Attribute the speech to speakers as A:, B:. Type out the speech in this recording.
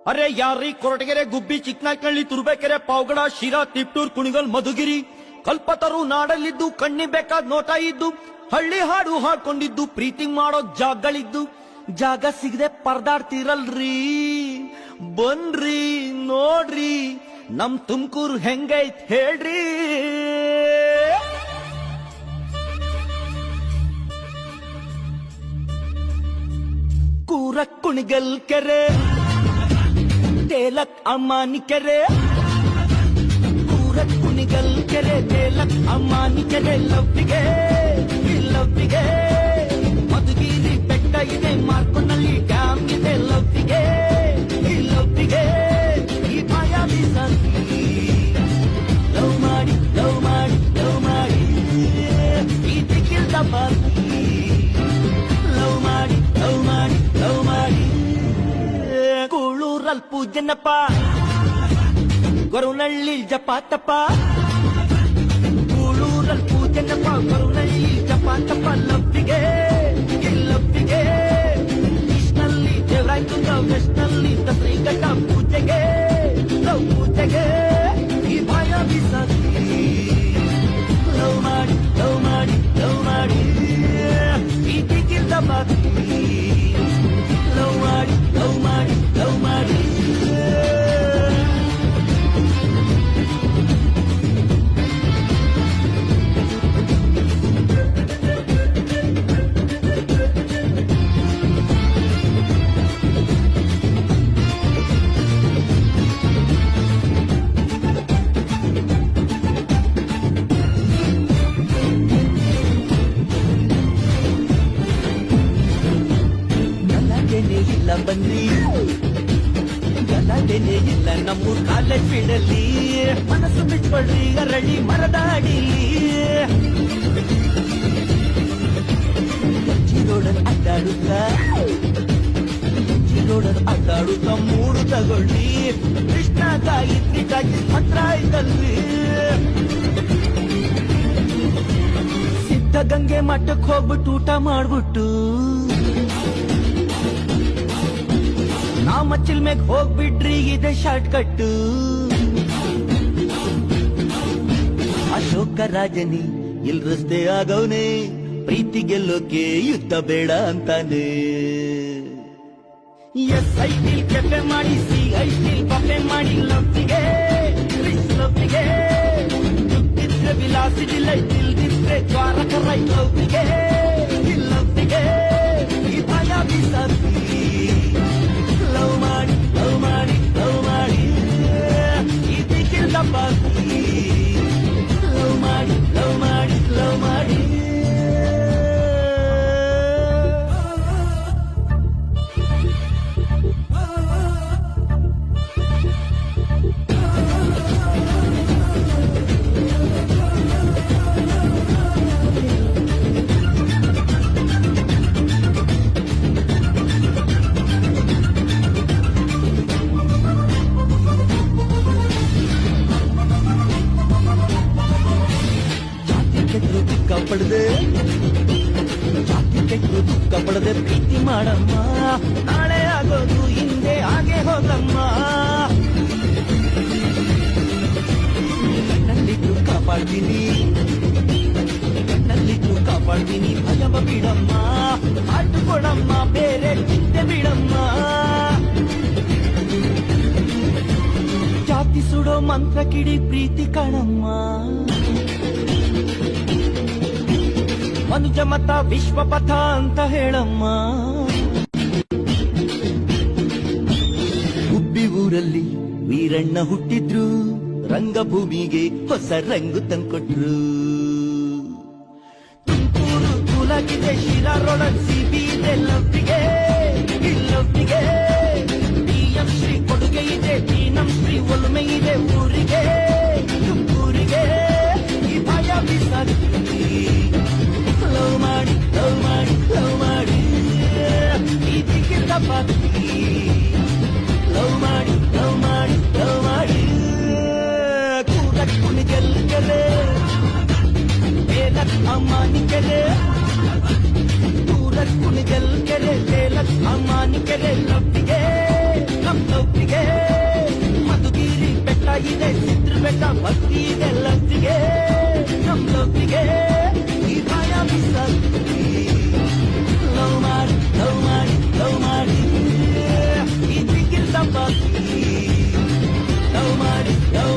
A: ಅರೆ ಯಾರಿ ಕೊರಟಗೆರೆ ಗುಬ್ಬಿ ಚಿಕ್ಕನಾಯ್ಕನಹಳ್ಳಿ ತುರ್ಬೇಕೆರೆ ಪಾವಗಡ ಶಿರಾ ತಿಪ್ಟೂರ್ ಕುಣಿಗಲ್ ಮಧುಗಿರಿ ಕಲ್ಪತರು ನಾಡಲ್ಲಿದ್ದು ಕಣ್ಣಿ ಬೇಕಾದ ನೋಟ ಇದ್ದು ಹಳ್ಳಿ ಹಾಡು ಹಾಡ್ಕೊಂಡಿದ್ದು ಪ್ರೀತಿ ಮಾಡೋ ಜಾಗಗಳಿದ್ದು ಜಾಗ ಸಿಗದೆ ಪರದಾಡ್ತಿರಲ್ರಿ ಬನ್ರಿ ನೋಡ್ರಿ ನಮ್ ತುಮಕೂರು ಹೆಂಗೈತ್ ಹೇಳ್ರಿ. ಕೂರ ಕುಣಿಗಲ್ ಕೆರೆ ತೇಲಕ್ ಅಮ್ಮಾನಿ ಕೆರೆ ಕೂರ ಕುಣಿಗಲ್ ಕೆರೆ ತೇಲಕ್ ಅಮ್ಮಾನಿ ಕೆರೆ ಲವ್ವಿಗೆ ಮಧುಗಿರಿ ಬೆಟ್ಟ ಇದೆ ಮಾರ್ಕೊಂಡಲ್ಲಿ ಡ್ಯಾಮ್ ಇದೆ ಲವ್ವಿಗೆ ಈ ಭಯ ಬೀಸಿ ಲವ್ ಮಾಡಿ ಈ ದಿಕ್ಕಿಲ್ದ ಬಾಕಿ ಲವ್ ಮಾಡಿ ಕೂಳೂರಲ್ ಪೂಜನಪ್ಪ ಗೊರವನಹಳ್ಳಿ ಜಪಾತಪ್ಪ ಕೂಳೂರಲ್ ಪೂಜನಪ್ಪ ಗೊರವನಹಳ್ಳಿ ಜಪಾತಪ್ಪ ಲವ್ವಿಗೆ ಈಸ್ಟ್ನಲ್ಲಿ ದೇವರಾಯತುಂಗ ವೆಸ್ಟ್ನಲ್ಲಿ ಶ್ರೀಘಟ್ಟ ಪೂಜೆಗೆ ಈ ಭಯ ಬೀಸಾಕಿ ಲವ್ ಮಾಡಿ ಈ ದಿಕ್ಕಿಲ್ದ ಬಾಕಿ ಲವ್ ಮಾಡಿ ಇಲ್ಲ ಬನ್ನಿ ಗಲಾಟೆನೇ ಇಲ್ಲ ನಮ್ಮೂರ್ ಕಾಲೇಜ್ ಬಿಡಲಿ ಮನಸ್ಸು ಬಿಟ್ಕೊಳ್ರಿ ಅರಳಿ ಮರದಾಡಿ ರೋಡಲ್ಲಿ ಅಡ್ಡಾಡುತ್ತ ಮೂಡು ತಗೊಳ್ಳಿ ಕೃಷ್ಣ ಗಾಯತ್ರಿ ಕಾಯಿ ಹತ್ರ ಆಯ್ತಲ್ರಿ ಸಿದ್ಧಗಂಗೆ ಮಠಕ್ಕೆ ಹೋಗ್ಬಿಟ್ಟು ಊಟ ಮಾಡ್ಬಿಟ್ಟು ನಾ ಮಚ್ಚಿಲ್ ಮೇಗ್ ಹೋಗ್ಬಿಡ್ರಿ ಇದೆ ಶಾರ್ಟ್ ಕಟ್ ಅಶೋಕ ರಾಜನಿ ಇಲ್ ರಸ್ತೆ ಆಗವನೆ ಪ್ರೀತಿ ಗೆಲ್ಲೋಕೆ ಯುದ್ಧ ಬೇಡ ಅಂತಾನೆ SIT ಕೆಫೆ ಮಾಡಿ CIT ಪಫೆ ಮಾಡಿ ಲವ್ವಿಗೆ ದುಡ್ಡಿದ್ರೆ ವಿಲಾಸಿ ಡಿಲೈಟ್ ಇಲ್ದಿದ್ರೆ ದ್ವಾರಕ ರೈ ಲವ್ವಿಗೆ ಈ ಭಯ ಬೀಸಾಕಿ ಲವ್ ಮಾಡಿ ಈ ದಿಕ್ಕಿಲ್ದ ಬಾಕಿ ಲವ್ ಮಾಡಿ ಕಪಡದೆ ಪ್ರೀತಿ ಮಾಡಮ್ಮ ನಾಳೆ ಆಗೋದು ಹಿಂದೆ ಹಾಗೆ ಹೋಗಮ್ಮ ಕಣ್ಣಲ್ಲಿಟ್ಟು ಕಾಪಾಡ್ತೀನಿ ಭಯವ ಬಿಡಮ್ಮ ಆಟು ಕೊಡಮ್ಮ ಬೇರೆ ಚಿಂತೆ ಬಿಡಮ್ಮ ಜಾತಿ ಸುಡೋ ಮಂತ್ರ ಕಿಡಿ ಪ್ರೀತಿ ಕಣಮ್ಮ ಮನುಜ ಮತ ವಿಶ್ವಪಥ ಅಂತ ಹೇಳಮ್ಮ ಗುಬ್ಬಿ ಊರಲ್ಲಿ ವೀರಣ್ಣ ಹುಟ್ಟಿದ್ರು ರಂಗಭೂಮಿಗೆ ಹೊಸ ರಂಗು ತಂದ್ಕೊಟ್ರು ತುಮಕೂರು ಕೂಲಾಗಿದೆ ಶಿರಾ ರೋಡ್ ಸಿಬಿ ಇದೆ ಲವ್ವಿಗೆ PM ಶ್ರೀ ಕೊಡುಗೆ ಇದೆ ನಮ್ ಶ್ರೀ ಒಲುಮೆ ಇದೆ ಊರಿಗೆ ತುಮಕೂರಿಗೆ ಈ ಭಯ ಬೀಸಾಕಿ ಲವ್ ಮಾಡಿ ಈ ದಿಕ್ಕಿಲ್ದ ಬಾಕಿ ಲವ್ ಮಾಡಿ ಕೂರ ಕುಣಿಗಲ್ ಕೆರೆ ತೇಲಕ್ ಅಮ್ಮಾನಿ ಕೆರೆ ಕೂರ ಕುಣಿಗಲ್ ಕೆರೆ ತೇಲಕ್ ಅಮ್ಮಾನಿ ಕೆರೆ ಲವ್ವಿಗೆ ಬೆಟ್ಟ ಭಕ್ತಿ ಇದೆ ಲಕ್ತಿಗೆ ನಮ್ ಲಕ್ತಿಗೆ ಈ ಭಯ ಬಿಸಾಕಿ ಲವ್ ಮಾಡಿ ಲವ್ ಮಾಡಿ ಲವ್ ಮಾಡಿ ಈ ದಿಕ್ಕಿನ ತಪ್ಪಾಕಿ ಲವ್ ಮಾಡಿ ಲವ್